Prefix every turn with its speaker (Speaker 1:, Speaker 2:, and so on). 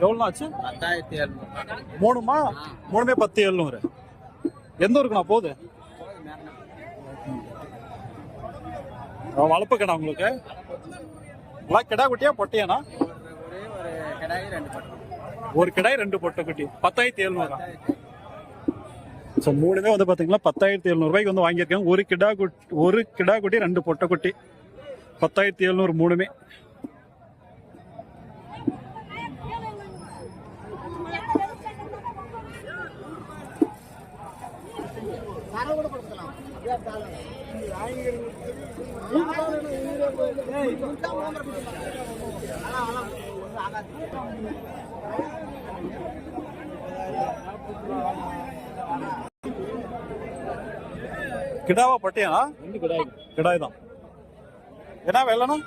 Speaker 1: எவ்வளோ ஆச்சு?
Speaker 2: 10,700.
Speaker 1: மூணுமா? மூணுமே 10,700. எந்த ஊருக்குண்ணா போகுது? வளர்ப்பு கடை உங்களுக்கு எல்லாம் கிடா குட்டியா பொட்டையாண்ணா? ஒரு கிடாய் 2 பொட்டை குட்டி 10,700. ஸோ மூணுமே வந்து பார்த்தீங்கன்னா 10,700 வந்து வாங்கியிருக்காங்க. ஒரு கிடா குட்டி 2 பொட்டை குட்டி 10,700 மூணுமே. கிடாவா பட்டியாண்ணா? கிடாய் தான். என்ன வேலைண்ணா?